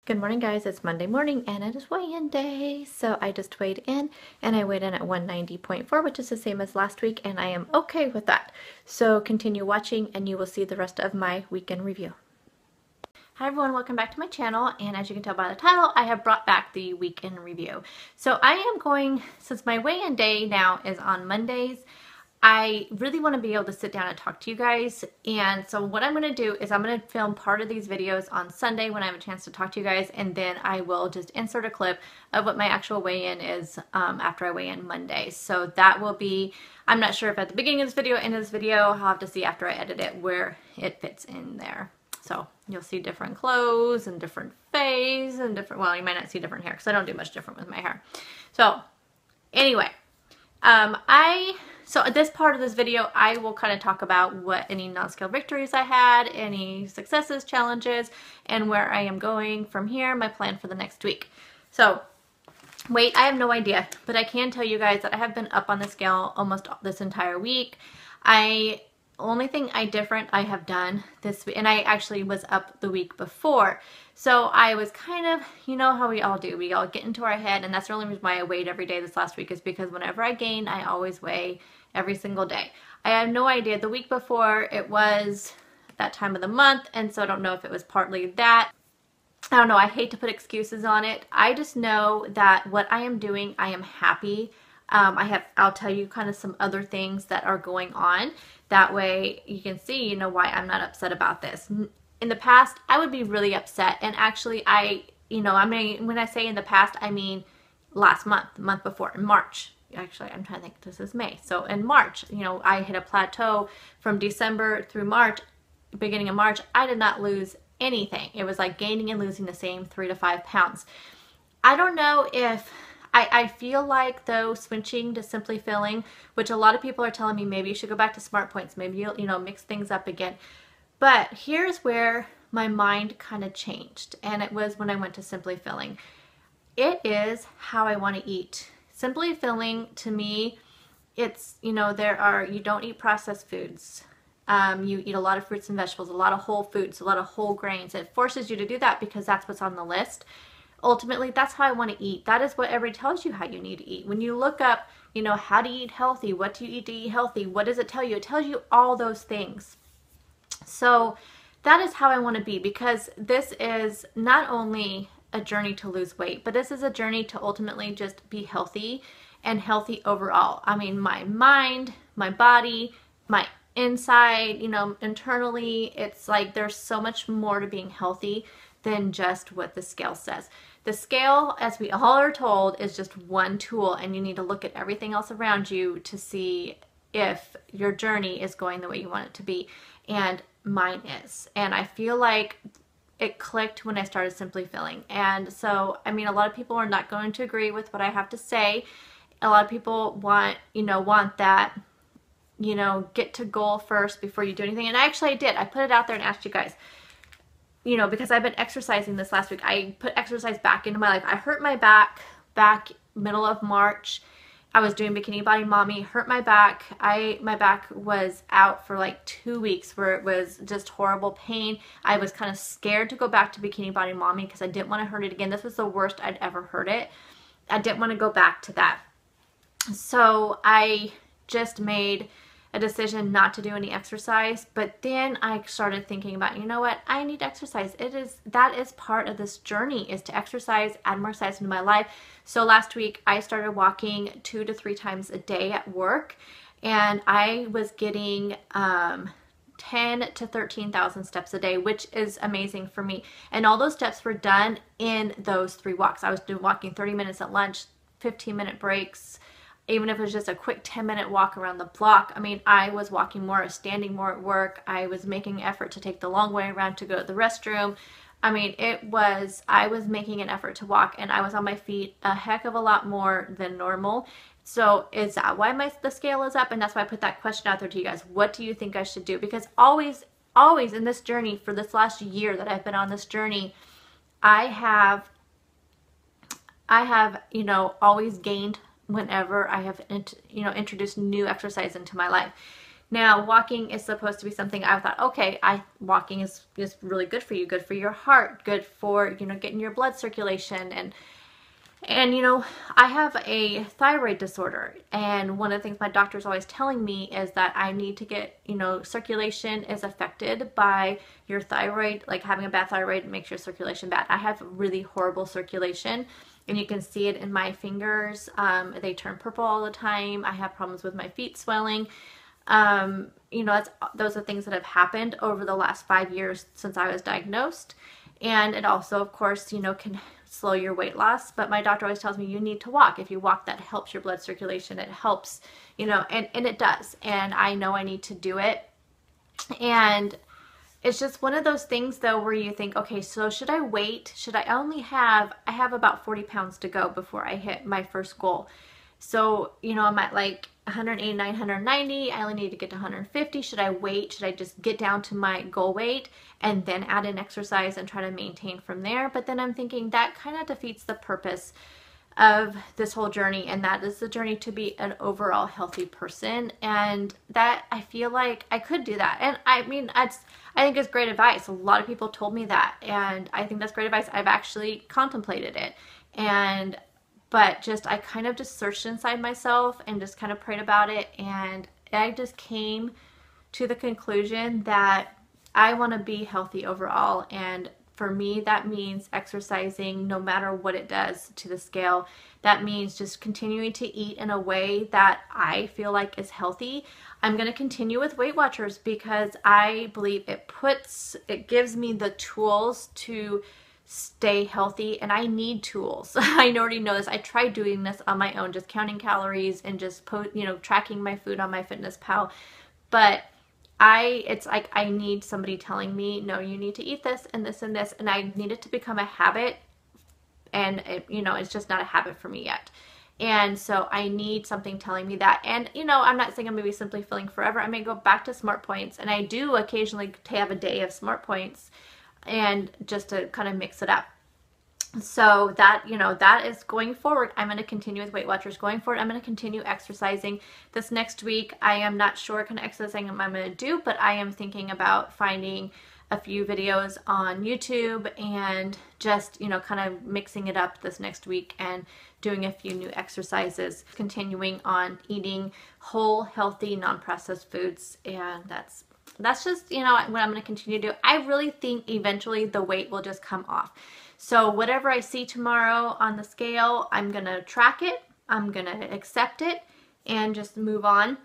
Good morning, guys. It's Monday morning and it is weigh-in day. So I just weighed in and I weighed in at 190.4, which is the same as last week, and I am okay with that. So continue watching and you will see the rest of my weekend review. Hi everyone, welcome back to my channel, and as you can tell by the title, I have brought back the weekend review. So I am going, since my weigh-in day now is on Mondays, I really want to be able to sit down and talk to you guys, and so what I'm going to do is I'm going to film part of these videos on Sunday when I have a chance to talk to you guys, and then I will just insert a clip of what my actual weigh-in is after I weigh in Monday. So that will be, I'm not sure if at the beginning of this video, end of this video, I'll have to see after I edit it where it fits in there. So you'll see different clothes and different face and different, well, you might not see different hair because I don't do much different with my hair. So anyway, so at this part of this video, I will kind of talk about what any non-scale victories I had, any successes, challenges, and where I am going from here, my plan for the next week. So weight, I have no idea, but I can tell you guys that I have been up on the scale almost this entire week. Only thing different I have done this week, and I actually was up the week before, so I was kind of, you know how we all do, we all get into our head, and that's the only reason why I weighed every day this last week, is because whenever I gain, I always weigh every single day. I have no idea. The week before, it was that time of the month, and so I don't know if it was partly that. I don't know, I hate to put excuses on it. I just know that what I am doing, I am happy. I'll tell you kind of some other things that are going on. That way you can see, you know, why I'm not upset about this. In the past, I would be really upset. And actually, I mean, when I say in the past, I mean last month, the month before, in March. Actually, I'm trying to think, this is May. So in March, you know, I hit a plateau from December through March. Beginning of March, I did not lose anything. It was like gaining and losing the same 3 to 5 pounds. I don't know if I feel like, though, switching to Simply Feeling, which a lot of people are telling me maybe you should go back to Smart Points, maybe you'll, you know, mix things up again. But here's where my mind kind of changed, and it was when I went to Simply Feeling. It is how I want to eat. Simply Feeling, to me, it's, you know, you don't eat processed foods. You eat a lot of fruits and vegetables, a lot of whole foods, a lot of whole grains. It forces you to do that because that's what's on the list. Ultimately, that's how I want to eat. That is what everybody tells you how you need to eat. When you look up, you know, how to eat healthy, what do you eat to eat healthy, what does it tell you? It tells you all those things. So that is how I want to be, because this is not only a journey to lose weight, but this is a journey to ultimately just be healthy and healthy overall. I mean, my mind, my body, my inside, you know, internally, it's like there's so much more to being healthy than just what the scale says. The scale, as we all are told, is just one tool, and you need to look at everything else around you to see if your journey is going the way you want it to be, and mine is. And I feel like it clicked when I started Simply Feeling. And so, I mean, a lot of people are not going to agree with what I have to say. A lot of people want that, you know, get to goal first before you do anything. And actually I did. I put it out there and asked you guys, you know, because I've been exercising this last week. I put exercise back into my life. I hurt my back middle of March. I was doing Bikini Body Mommy, hurt my back. My back was out for like 2 weeks where it was just horrible pain. I was kind of scared to go back to Bikini Body Mommy because I didn't want to hurt it again. This was the worst I'd ever hurt it. I didn't want to go back to that. So I just made a decision not to do any exercise, but then I started thinking about, you know what, I need exercise. That is part of this journey, is to exercise, add more exercise into my life. So last week I started walking 2 to 3 times a day at work, and I was getting 10 to 13,000 steps a day, which is amazing for me. And all those steps were done in those 3 walks. I was walking 30 minutes at lunch, 15-minute breaks. Even if it was just a quick 10-minute walk around the block, I mean, I was walking more, standing more at work. I was making an effort to take the long way around to go to the restroom. I mean, I was making an effort to walk, and I was on my feet a heck of a lot more than normal. So is that why the scale is up? And that's why I put that question out there to you guys. What do you think I should do? Because always in this journey, for this last year that I've been on this journey, I have, you know, always gained whenever I have, you know, introduced new exercise into my life. Now, walking is supposed to be something I thought, okay, walking is really good for you, good for your heart, good for, getting your blood circulation. And I have a thyroid disorder, and one of the things my doctor's always telling me is that I need to get, circulation is affected by your thyroid, like having a bad thyroid makes your circulation bad. I have really horrible circulation, and you can see it in my fingers. They turn purple all the time. I have problems with my feet swelling. Those are things that have happened over the last 5 years since I was diagnosed. And it also, of course, can slow your weight loss. But my doctor always tells me you need to walk. If you walk, that helps your blood circulation. It helps, and it does. And I know I need to do it. And it's just one of those things, though, where you think, okay, so should I wait? I have about 40 pounds to go before I hit my first goal. So, I'm at like 189, 190. I only need to get to 150. Should I wait? Should I just get down to my goal weight and then add in exercise and try to maintain from there? But then I'm thinking that kind of defeats the purpose of this whole journey, and that is the journey to be an overall healthy person. And that I feel like I could do that. And I mean, I think it's great advice. A lot of people told me that, and I think that's great advice. I've actually contemplated it, but I kind of just searched inside myself and just kind of prayed about it, and I just came to the conclusion that I want to be healthy overall. And for me, that means exercising no matter what it does to the scale. That means just continuing to eat in a way that I feel like is healthy. I'm going to continue with Weight Watchers because I believe it gives me the tools to stay healthy, and I need tools. I already know this. I tried doing this on my own, just counting calories and just tracking my food on MyFitnessPal, but it's like I need somebody telling me, no, you need to eat this and this and this, and I need it to become a habit, and it's just not a habit for me yet. And so I need something telling me that. And I'm not saying I'm going to be simply filling forever. I may go back to Smart Points, and I do occasionally have a day of Smart Points, and just to kind of mix it up. So that, that is going forward. I'm going to continue with Weight Watchers going forward. I'm going to continue exercising this next week. I am not sure what kind of exercising I'm going to do, but I am thinking about finding a few videos on YouTube and just, kind of mixing it up this next week and doing a few new exercises, continuing on eating whole, healthy, non-processed foods. And that's just, what I'm going to continue to do. I really think eventually the weight will just come off. So whatever I see tomorrow on the scale, I'm going to track it, I'm going to accept it, and just move on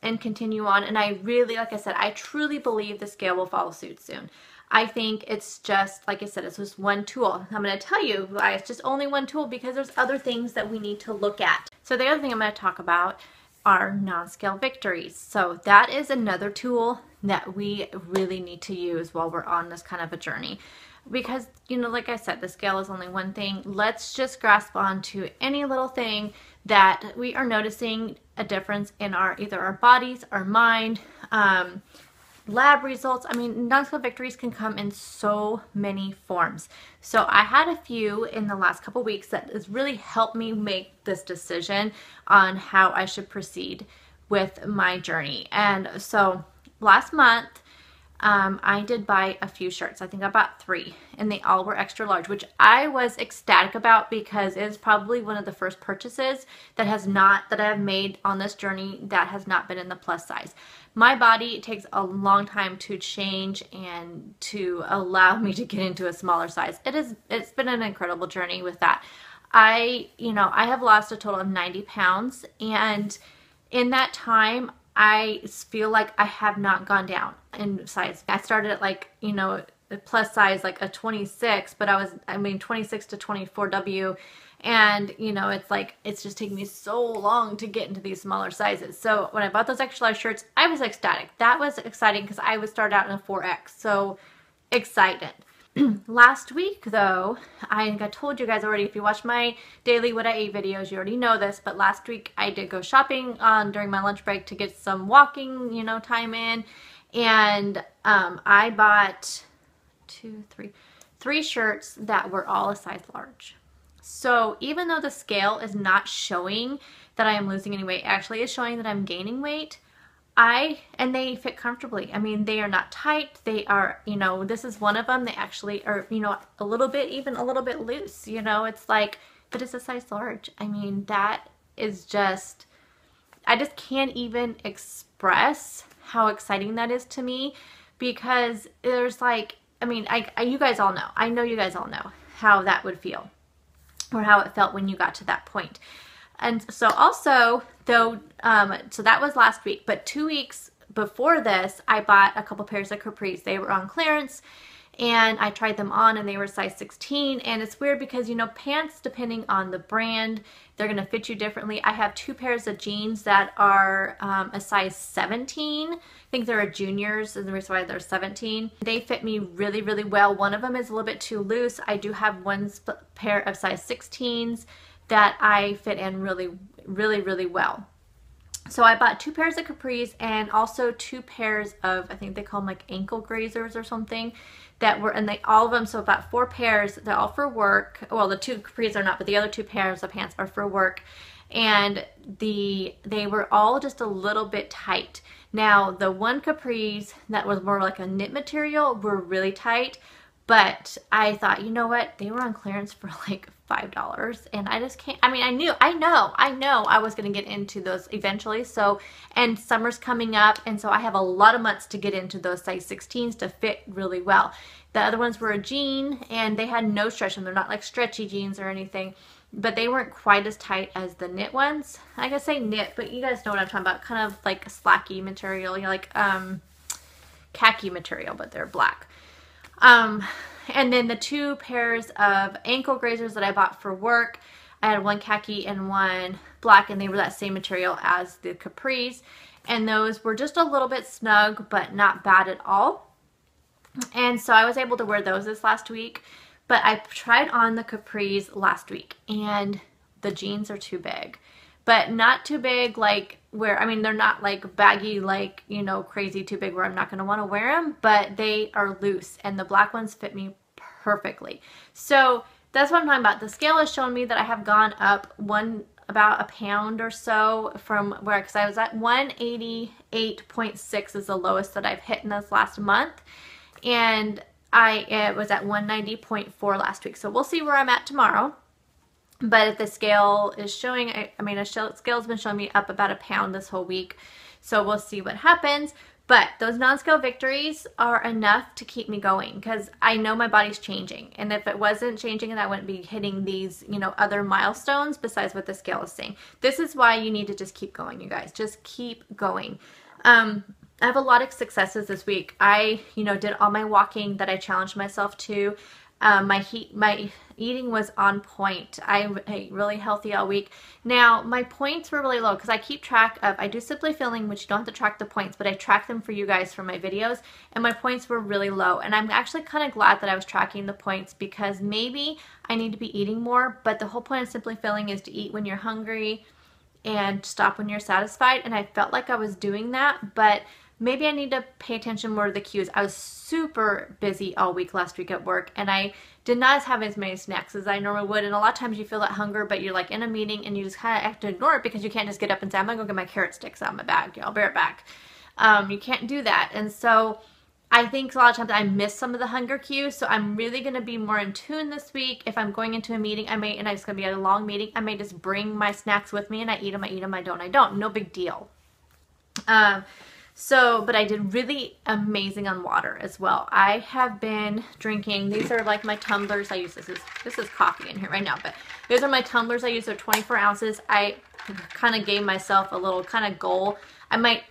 and continue on. And I really, like I said, I truly believe the scale will follow suit soon. I think it's just, like I said, it's just one tool. I'm going to tell you why it's just only one tool, because there's other things that we need to look at. So the other thing I'm going to talk about are non-scale victories. So that is another tool that we really need to use while we're on this kind of a journey. Because, like I said, the scale is only one thing. Let's just grasp onto any little thing that we are noticing a difference in either our bodies, our mind, lab results. I mean, non-scale victories can come in so many forms. So I had a few in the last couple weeks that has really helped me make this decision on how I should proceed with my journey. And so last month, I did buy a few shirts. I think I bought 3, and they all were extra large, which I was ecstatic about because it is probably one of the first purchases that I have made on this journey that has not been in the plus size. My body takes a long time to change and to allow me to get into a smaller size. It's been an incredible journey with that. I have lost a total of 90 pounds, and in that time, I feel like I have not gone down in size. I started at like, the plus size, like a 26, but 26 to 24W. And, it's just taking me so long to get into these smaller sizes. So when I bought those extra large shirts, I was ecstatic. That was exciting because I would start out in a 4X. So excited. Last week, though, I think I told you guys already, if you watch my daily what I eat videos, you already know this, but last week I did go shopping during my lunch break to get some walking, time in, and I bought 3 shirts that were all a size large. So even though the scale is not showing that I am losing any weight, actually is showing that I'm gaining weight, and they fit comfortably. I mean, they are not tight. They are, you know, this is one of them. They actually are, you know, a little bit, even a little bit loose, you know, it's like, but it's a size large. I mean, that is just, I just can't even express how exciting that is to me, because there's like, I mean, you guys all know, I know you guys all know how that would feel, or how it felt when you got to that point. And so also, though, so that was last week, but 2 weeks before this, I bought a couple pairs of capris. They were on clearance, and I tried them on, and they were size 16. And it's weird because, you know, pants, depending on the brand, they're going to fit you differently. I have 2 pairs of jeans that are a size 17. I think they're juniors, and the reason why they're 17. They fit me really, really well. One of them is a little bit too loose. I do have one pair of size 16s that I fit in really, really, really well. So I bought 2 pairs of capris and also 2 pairs of, I think they call them like ankle grazers or something, that were, and they, all of them, so about 4 pairs, they're all for work. Well, the 2 capris are not, but the other 2 pairs of pants are for work. And they were all just a little bit tight. Now, the one capris that was more like a knit material were really tight, but I thought, you know what, they were on clearance for like $5, and I just can't, I mean, I know I was going to get into those eventually. So, and summer's coming up, and so I have a lot of months to get into those size 16s to fit really well. The other ones were a jean, and they had no stretch, and they're not like stretchy jeans or anything, but they weren't quite as tight as the knit ones. I guess say knit, but you guys know what I'm talking about, kind of like a slacky material, you know, like khaki material, but they're black. And then the 2 pairs of ankle grazers that I bought for work, I had one khaki and one black, and they were that same material as the capris, and those were just a little bit snug, but not bad at all. And so I was able to wear those this last week, but I tried on the capris last week, and the jeans are too big. But not too big like where, I mean, they're not like baggy, like, you know, crazy too big where I'm not going to want to wear them, but they are loose, and the black ones fit me perfectly. So that's what I'm talking about. The scale has shown me that I have gone up about a pound or so from where, because I was at 188.6 is the lowest that I've hit in this last month, and it was at 190.4 last week. So we'll see where I'm at tomorrow. But if the scale is showing, I mean, a scale's been showing me up about a pound this whole week. So we'll see what happens. But those non-scale victories are enough to keep me going, because I know my body's changing. And if it wasn't changing, then I wouldn't be hitting these, you know, other milestones besides what the scale is saying. This is why you need to just keep going, you guys. Just keep going. I have a lot of successes this week. I, you know, did all my walking that I challenged myself to. My eating was on point. I ate really healthy all week. Now, my points were really low because I keep track of, I do Simply Feeling, which you don't have to track the points, but I track them for you guys for my videos, and my points were really low. And I'm actually kind of glad that I was tracking the points, because maybe I need to be eating more, but the whole point of Simply Feeling is to eat when you're hungry and stop when you're satisfied, and I felt like I was doing that, but maybe I need to pay attention more to the cues. I was super busy all week last week at work, and I did not have as many snacks as I normally would. And a lot of times you feel that hunger, but you're like in a meeting and you just kind of have to ignore it, because you can't just get up and say, I'm gonna go get my carrot sticks out of my bag. I'll be right back. You can't do that. And so I think a lot of times I miss some of the hunger cues. So I'm really going to be more in tune this week. If I'm going into a meeting, and it's going to be a long meeting, I may just bring my snacks with me, and I eat them, I don't. No big deal. But I did really amazing on water as well. I have been drinking, these are like my tumblers I use. This is coffee in here right now, but these are my tumblers I use. They're 24 ounces. I kind of gave myself a little kind of goal. I might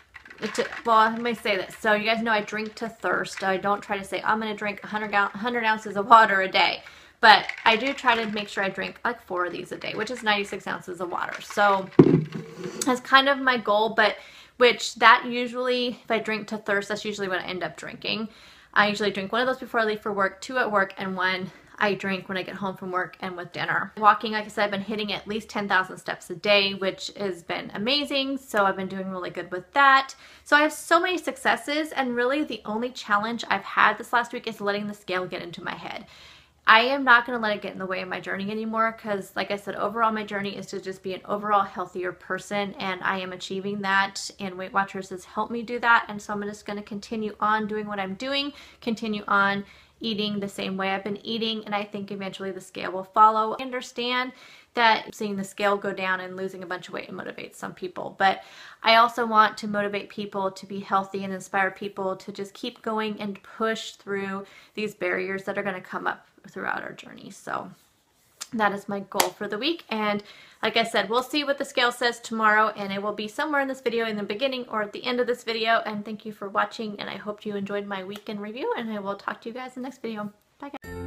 say this. So you guys know I drink to thirst. I don't try to say, I'm going to drink 100 ounces of water a day. But I do try to make sure I drink like 4 of these a day, which is 96 ounces of water. So that's kind of my goal, but which that usually, if I drink to thirst, that's usually what I end up drinking. I usually drink 1 of those before I leave for work, 2 at work, and 1 I drink when I get home from work and with dinner. Walking, like I said, I've been hitting at least 10,000 steps a day, which has been amazing. So I've been doing really good with that. So I have so many successes, and really the only challenge I've had this last week is letting the scale get into my head. I am not going to let it get in the way of my journey anymore because, like I said, overall my journey is to just be an overall healthier person, and I am achieving that, and Weight Watchers has helped me do that. And so I'm just going to continue on doing what I'm doing, continue on eating the same way I've been eating, and I think eventually the scale will follow. I understand that seeing the scale go down and losing a bunch of weight motivates some people, but I also want to motivate people to be healthy and inspire people to just keep going and push through these barriers that are going to come up throughout our journey. So that is my goal for the week. And like I said, we'll see what the scale says tomorrow, and it will be somewhere in this video, in the beginning or at the end of this video. And thank you for watching, and I hope you enjoyed my weekend review, and I will talk to you guys in the next video. Bye guys.